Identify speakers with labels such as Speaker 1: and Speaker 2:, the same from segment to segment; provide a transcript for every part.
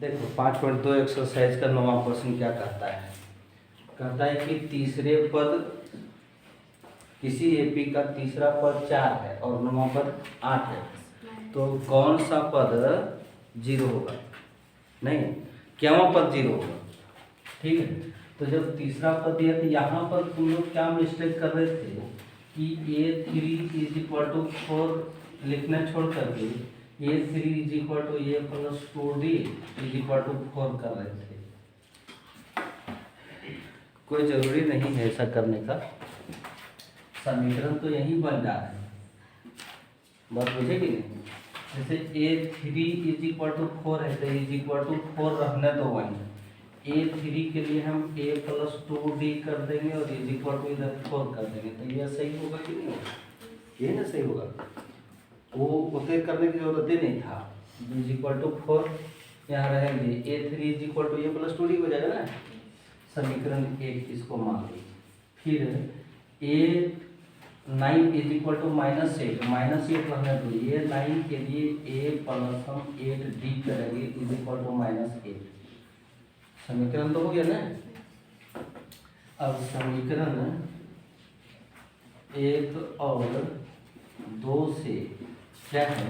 Speaker 1: देखो 5.2 एक्सरसाइज का 9वां क्वेश्चन क्या कहता है। कहता है कि तीसरे पद किसी एपी का तीसरा पद 4 है और 9वां पद 8 है, तो कौन सा पद 0 होगा? नहीं, क्यावां पद 0 होगा। ठीक है, तो जब तीसरा पद दिया तो यहाँ पर तुम लोग क्या मिस्टेक कर रहे थे कि A3 = 4 लिखना छोड़ करके A3 = A + 2D = 4 कर रहे थे। कोई ज़रूरी नहीं है ऐसा करने का, समीकरण तो यही बन जा रहा है, बात बुझे कि नहीं। जैसे A3 = 4 है तो 4 रहने दो वहीं। A3 के लिए हम A + 2D कर देंगे और इधर 4 कर देंगे, तो यह सही होगा कि नहीं होगा? ये ना सही होगा, वो उतने करने की जरूरत ही नहीं था। B 4 यहाँ रहेंगे, A3 = A + 2D हो जाएगा ना। समीकरण 1 इसको मान लीजिए। फिर A9 = -8 रहने दो। A9 के लिए A + हम 8D करेंगे = -8। समीकरण तो हो गया ना। अब समीकरण 1 और 2 से क्या है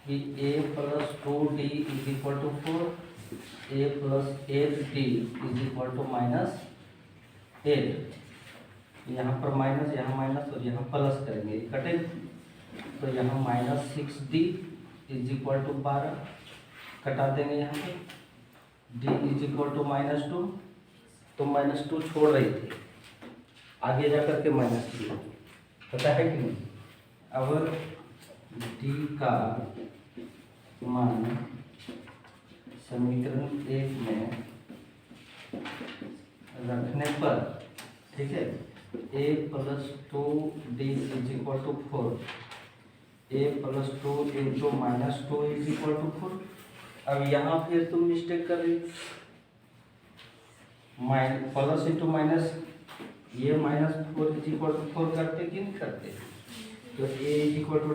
Speaker 1: कि A + 2D = 4, A + 8D = -8। यहाँ पर माइनस, यहाँ माइनस और यहाँ प्लस करेंगे, कटे तो यहाँ -6D = 12 कटा देंगे। यहाँ पे D = -2, तो -2 छोड़ रही थी, आगे जा करके -3 पता है कि नहीं। अब D का मान समीकरण 1 में रखने पर, ठीक है, A + 2D = 4, A + 2 × -2 = 4। अब यहाँ फिर तुम मिस्टेक कर रही, प्लस इंटू माइनस, ये -4 = 4 करते कि नहीं करते? तो A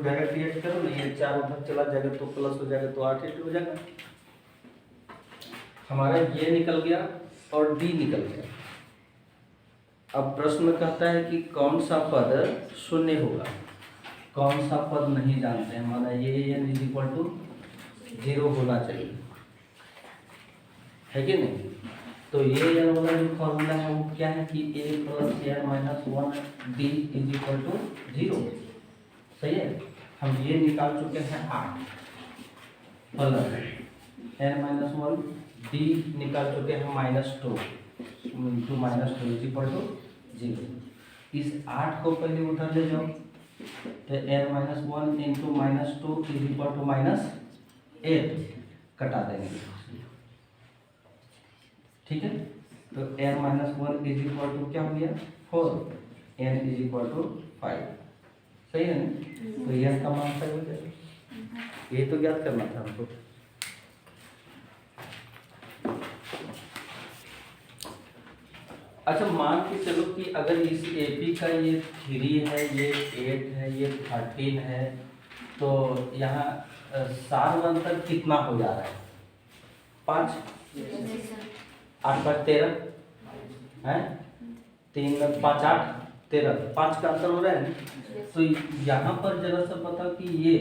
Speaker 1: डायरेक्ट ऐड करो ना, ये 4 उधर चला जाएगा तो प्लस हो जाएगा, तो 8 हो जाएगा। हमारा ये निकल गया और D निकल गया। अब प्रश्न कहता है कि कौन सा पद शून्य होगा, कौन सा पद नहीं जानते हैं। हमारा ये n = 0 होना चाहिए, है कि नहीं। तो ये n वाला जो फॉर्मूला है वो क्या है कि A + n - 1D = 0। सही है, हम ये निकाल चुके हैं 8 प्लस n - 1D निकाल चुके हैं -2 × -2 = 0। इस 8 को पहले उधर ले जाओ, तो n - 1 × -2 = -8 कटा देंगे, ठीक है। तो n - 1 क्या हो गया 4, n = 5। सही है ना, तो यह का मान सही हो जाएगा। ये तो ज्ञात करना था हमको। अच्छा, मान के चलो कि अगर इस एपी का ये 3 है, ये 8 है, ये 13 है, तो यहाँ सार अंतर कितना हो जा रहा है? 5, 8 × 5 = 13 है, 3 × 5 = 8, 13, 5 का अंतर हो रहा है। तो यहाँ पर जरा सा बताओ कि ये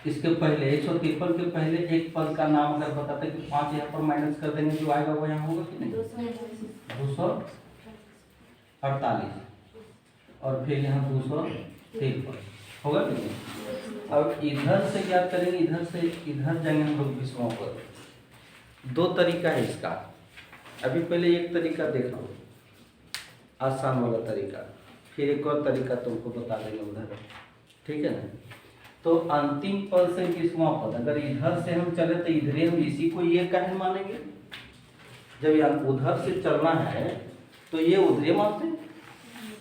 Speaker 1: इसके पहले 153 के पहले एक पद का नाम अगर बताते कि 5 यहाँ पर माइनस कर देंगे, जो आएगा वो यहाँ होगा कि नहीं? 248 और फिर यहाँ 253 होगा कि नहीं। अब इधर से क्या करेंगे, इधर से इधर जाएंगे हम लोग 20वां पद। 2 तरीका है इसका। अभी पहले एक तरीका देख लो, आसान वाला तरीका, फिर एक और तरीका तुमको बता देंगे उधर, ठीक है ना। तो अंतिम पद से 20वां पद, अगर इधर से हम चले तो इधर हम इसी को ये काहे मानेंगे। जब उधर से चलना है तो ये उधर मानते,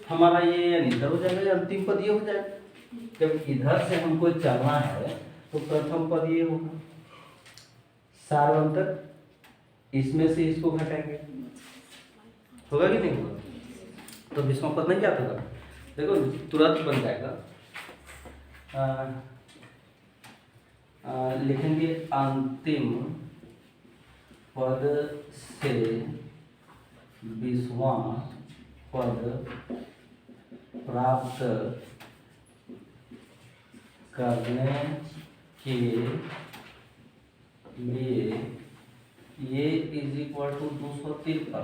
Speaker 1: हमारा ये इधर हो जाएगा, अंतिम पद ये हो जाएगा। जब इधर से हमको चलना है तो प्रथम पद ये होगा, सार अंतर इसमें से इसको घटाएंगे, होगा कि नहीं होगा। तो 20वां पद नहीं क्या होगा, देखो तुरंत बन जाएगा। लिखेंगे अंतिम पद से 20वां पद प्राप्त करने के लिए ये इज इक्वल टू 253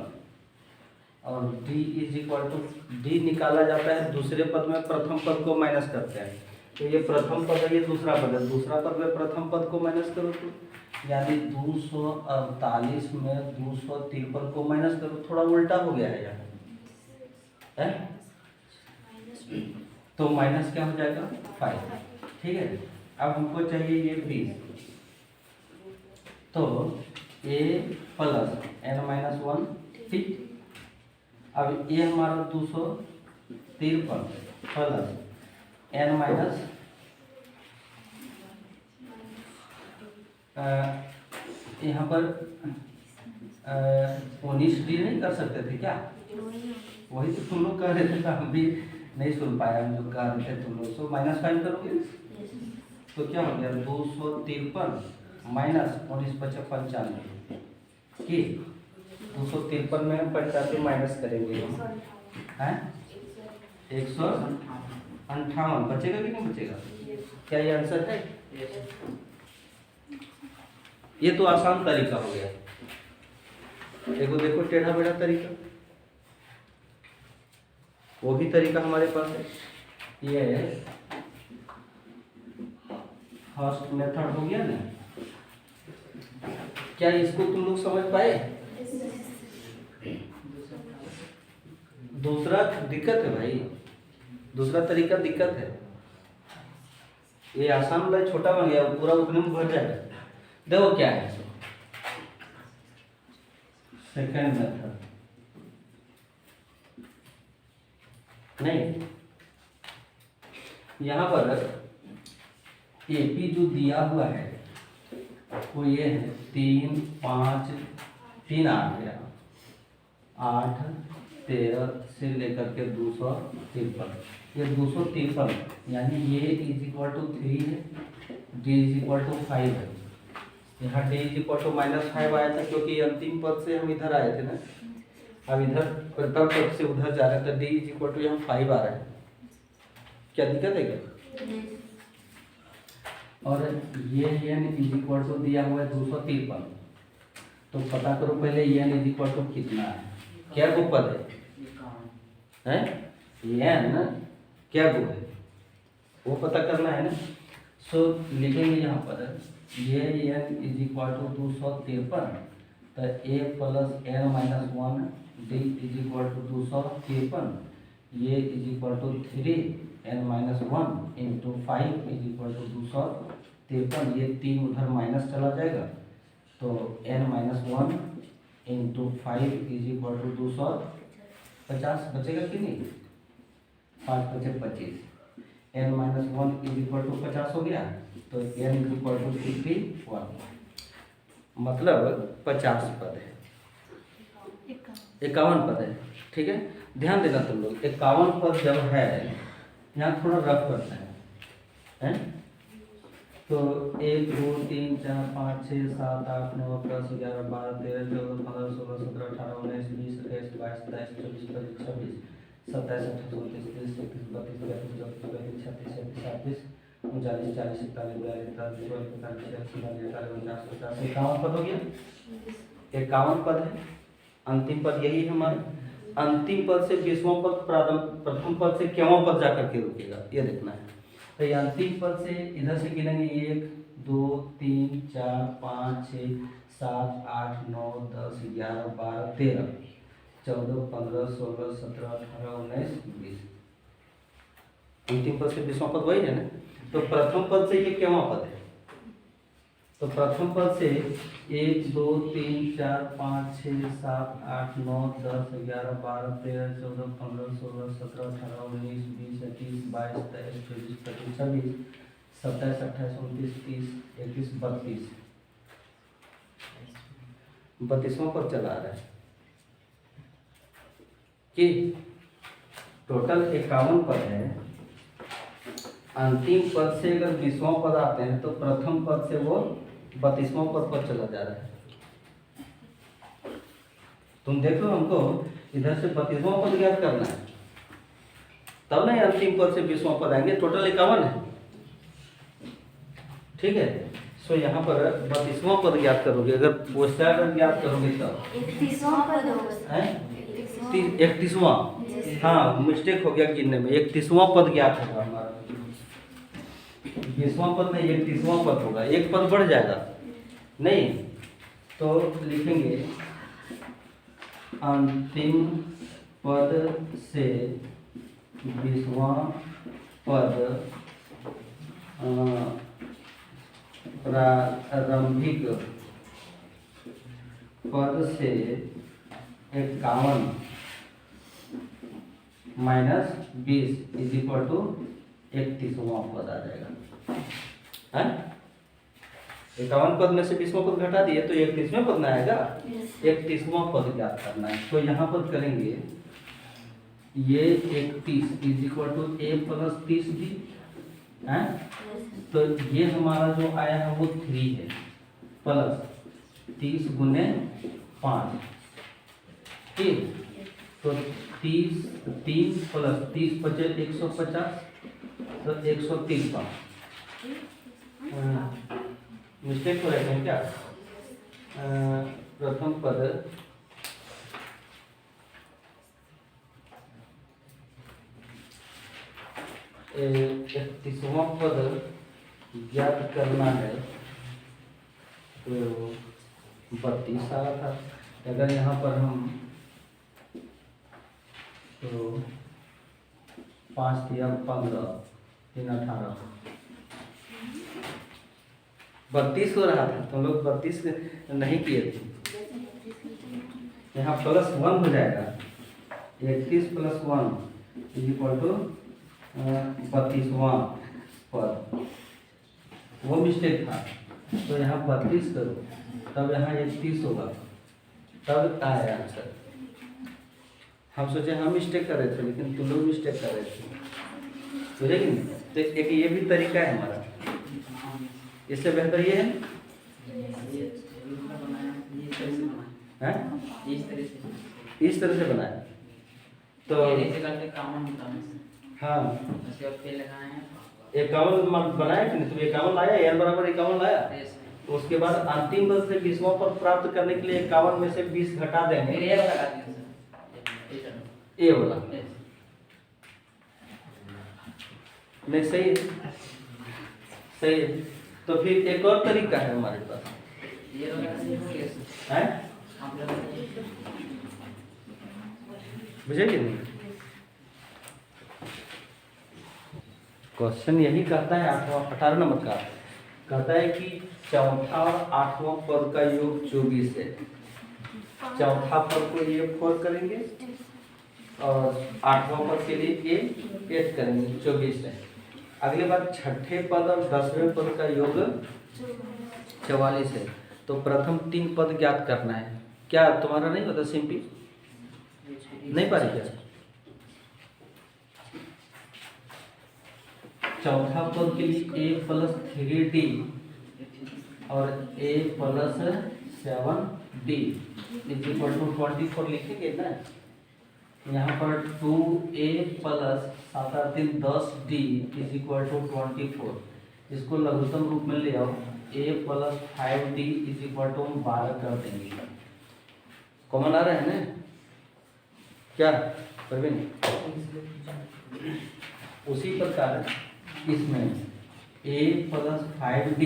Speaker 1: और D is equal to D निकाला जाता है दूसरे पद में प्रथम पद को माइनस करते हैं। तो ये प्रथम पद है, ये दूसरा पद है, दूसरा पद में प्रथम पद को माइनस करो तो यानी 248 में 253 को माइनस करो, थोड़ा उल्टा हो गया है यहाँ है? तो माइनस क्या हो जाएगा 5। ठीक है, अब हमको चाहिए ये 20, तो a प्लस n-1 ठीक। अब ये हमारा 253 प्लस n- यहाँ पर 19d नहीं कर सकते थे क्या? वही तो तुम लोग कह रहे थे, तो हम भी नहीं सुन पाया, हम जो कह रहे थे तुम लोग। सो -5 करोगे तो क्या हो गया 253 माइनस 19×5 = 95 की 253 में हम 85 माइनस करेंगे हैं 158 बचेगा कि नहीं बचेगा? क्या ये आंसर है? ये तो आसान तरीका हो गया। देखो टेढ़ा बेढ़ा तरीका, वो भी तरीका हमारे पास है। ये फर्स्ट मेथड हो गया ना। क्या इसको तुम लोग समझ पाए? दूसरा दिक्कत है भाई, दूसरा तरीका दिक्कत है। ये आसान वाला छोटा बन गया, पूरा उतने में भर जाएगा। देखो क्या है सेकंड मेथड, नहीं यहाँ पर एपी जो दिया हुआ है वो ये है 3, 5, 3 आ गया 8, 13 से लेकर के 253। ये 253 यानी ये इज इक्वल टू 3 है, डी इज इक्वल टू 5 है। यहाँ डी इज इक्वल टू -5 आया था क्योंकि अंतिम पद से हम इधर आए थे ना। अब इधर प्रथम पद से उधर जा रहे हैं तो डी इज इक्वल टू यहाँ 5 आ रहा है। क्या दिक्कत है क्या? और ये n इज इक्वल टू दिया हुआ है 253, तो पता करो पहले n इज इक्वल टू कितना है, क्या गो पद है n क्या गो है वो पता करना है ना। सो लिखेंगे यहाँ पर ये n इज इक्वल टू 253, तो a plus n-1 d is equal to 253, ये is equal to 3 n-1 into 5 is equal to 253। ये 3 उधर माइनस चला जाएगा तो n-1 into 5 is equal to 250 बचेगा कि नहीं? 5 × 5 = 25, n-1 इज इक्वल टू 50 हो गया तो n इज इक्वल टू 51, मतलब 50 पद है, 51 पद है। ठीक है, ध्यान देना तुम लोग, 51 पद जब है यहाँ थोड़ा रफ करते हैं तो 1, 2, 3, 4, 5, 6, 7, 8, 9, 10, 11, 12, 13, 14, 15, 16, 17, 18, 19, 20, 21, 22, 23, 24, 25, 26, 27, 28, 29, 30, 31, 32, 33, 34, 35, 36, 37, 38, 39, 40, 41, 42, 43, 44, 45, 46, 47, 48, 49, 50, 51 पद हो गया। 51 पद है, अंतिम पद यही है हमारा। अंतिम पद से 20वां पद प्रथम पद से क्यों पद जाकर के रुकेगा ये देखना है। तो ये अंतिम पद से इधर से गिनेंगे 1, 2, 3, 4, 5, 6, 7, 8, 9, 10, 11, 12, 13, 14, 15, 16, 17, 18, 19, 20। अंतिम पद से 20वां पद वही है ना। तो प्रथम पद से ये क्यों पद है? तो प्रथम पद से 1, 2, 3, 4, 5, 6, 7, 8, 9, 10, 11, 12, 13, 14, 15, 16, 17, 18, 19, 20, 21, 22, 23, 24, 25, 26, 27, 28, 29, 30, 31, 32, 32वां पद चला आ रहा है कि टोटल 51 पद है। अंतिम पद से अगर 20वां पद आते हैं तो प्रथम पद से वो 32वां पद पर चला जा रहा है। तुम देख लो, हमको इधर से 32वां पद ज्ञात करना है, तब ना अंतिम पद से 20वां पद आएंगे। टोटल 51 है, ठीक है। सो यहाँ पर 32वां पद ज्ञात करोगे, अगर क्वेश्चन ज्ञात करोगे तब
Speaker 2: 31वां पद
Speaker 1: है 31वां, हाँ मिस्टेक हो गया गिनने में, 31वां पद ज्ञात होगा हमारा, 20वां पद नहीं 31वां पद होगा, एक पद बढ़ जाएगा नहीं, तो लिखेंगे अंतिम पद से 20वां पद प्रारंभिक पद से 51 माइनस 20 इज इक्वल टू 31वां पद आ जाएगा। है 51 पद में से 20वां पद घटा दिए तो 31वें पद में आएगा, 31वां पद ज्ञात करना है। तो यहाँ पर करेंगे ये 31 is equal to a plus 30 भी है, तो ये हमारा जो आया है वो 3 है, प्लस 30 गुने 5, ठीक। तो 30 3 प्लस 30 बचे 150, तो 130 का मिस्टेक हो रहा है क्या? प्रथम पद तीसवां पद ज्ञात करना है, तो 32 आ रहा था। अगर यहाँ पर हम तो 5 दिया 15 3 18 32 हो रहा था, तुम लोग 32 नहीं किए थे। यहाँ प्लस 1 हो जाएगा, 31 प्लस 1 इज इक्वल टू 32वां पद, वो मिस्टेक था। तो यहाँ 32 करो, तब यहाँ 31 होगा, तब आया आंसर। हम सोचे हम मिस्टेक कर रहे थे, लेकिन तुम लोग मिस्टेक कर रहे थे, समझे कि नहीं? तो एक ये भी तरीका है हमारा, इससे बेहतर ये है इस तरह से बनाया तो हाँ 51 बनाया कि नहीं? तुम 51 लाया, n बराबर 51 लाया, तो उसके बाद अंतिम पद से 20वां पद प्राप्त करने के लिए 51 में से 20 घटा देंगे, ए वाला नहीं, सही सही। तो फिर एक और तरीका है हमारे पास, है बुझे कि नहीं? क्वेश्चन यही कहता है 18 नंबर का, कहता है कि चौथा और 8वां पद का योग 24 है। चौथा पद को ये 4 करेंगे और 8वां पद के लिए ये 8 करेंगे, 24 है। अगले बार छठे पद और 10वें पद का योग 44 है। तो प्रथम 3 पद ज्ञात करना है। क्या तुम्हारा नहीं होता सिंपल? नहीं पा रही क्या? चौथा पद के लिए a प्लस 3d और a plus 7d is equal to 24 लिखेंगे ना। यहाँ पर 2a प्लस 7 और 3 10d इज इक्वल टू 24। इसको लघुत्तम रूप में ले आओ, a plus 5d is equal to 12 कर देंगे। कॉमन आ रहा है ना क्या प्रवीण? उसी प्रकार इसमें a प्लस 5d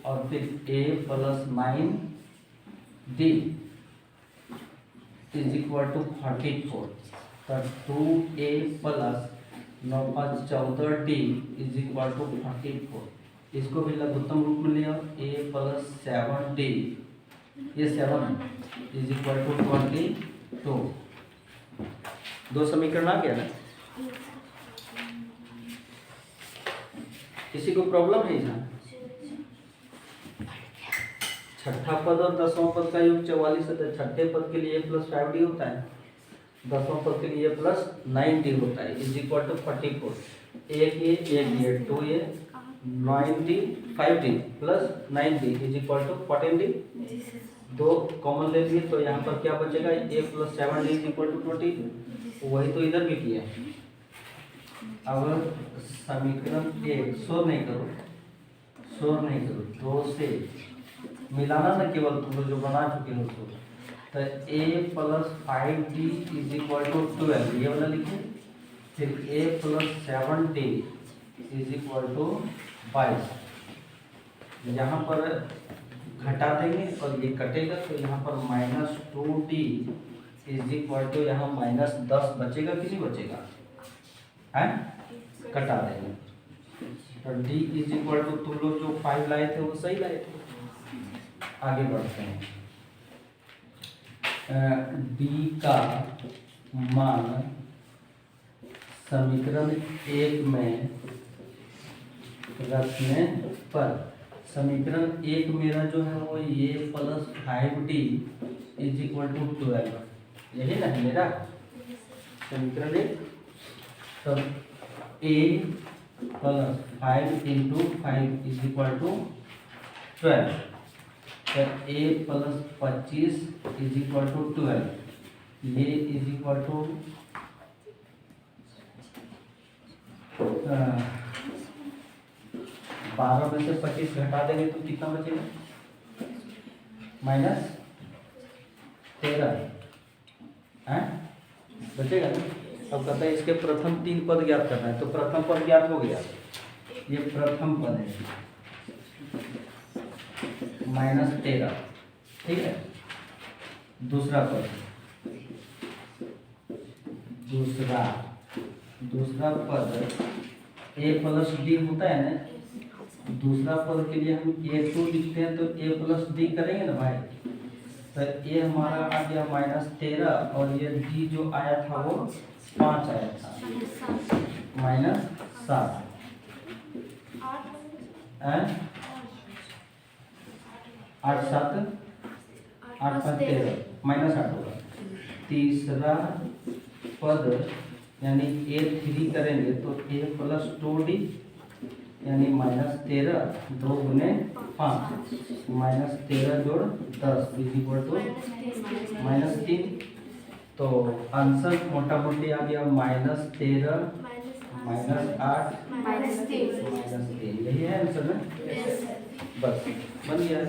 Speaker 1: और फिर a plus 9d is equal to 44। तो 2a plus 9 5 14d is equal to 44। इसको भी लघुत्तम रूप में ले आओ, a प्लस 7d, ये 7 इज इक्वल टू 22। 2 समीकरण आ गया ना? किसी को प्रॉब्लम है यहाँ? छठा पद और 10वां पद का योग 44 है, तो छठे पद के लिए a प्लस 5d होता है, 10वां पद के लिए a प्लस 9d होता है, इज इक्वल टू 44। एक ये 2a 9d 5d plus 9d is equal to 14d। 2 common ले लिए तो यहाँ पर क्या बचेगा, a + 7d = 20। वही तो इधर भी किया। अब समीकरण 1 शोर नहीं करो 2 से मिलाना ना, केवल तुम लोग जो बना चुके हो उसको। तो a + 5d = 12 ये वाला लिखे, फिर a + 7d = 22। यहाँ पर घटा देंगे और ये कटेगा तो यहाँ पर -2d = यहाँ -10 बचेगा कि नहीं बचेगा, है कटा देंगे। तो d = तुम लोग जो 5 लाए थे वो सही लाए थे। आगे बढ़ते हैं। d का मान समीकरण 1 में रखने पर, समीकरण 1 मेरा जो है वो a + 5d = 12, यही ना है मेरा समीकरण 1। तब a + 5 × 5 = 12। तो a + 25 = 12, ये = 12 में से 25 घटा देंगे तो कितना बचेगा, -13 है बचेगा ना। अब कहते हैं इसके प्रथम 3 पद ज्ञात करना है। तो प्रथम पद ज्ञात हो गया, ये प्रथम पद है -13, ठीक है। दूसरा पद, दूसरा पद a + d होता है ना। दूसरा पद के लिए हम a2 लिखते हैं तो a + d करेंगे ना भाई। तो a हमारा आ गया -13 और ये d जो आया था वो 5 आया था, -7 है। 8 7 8 5 13 -8 होगा। तीसरा पद यानी a3 करेंगे तो a + 2d यानी -13 2 × 5 -13 + 10 = -3। तो आंसर मोटा मोटी आ गया -13 -8 -3, यही है आंसर ना। बस बन गया।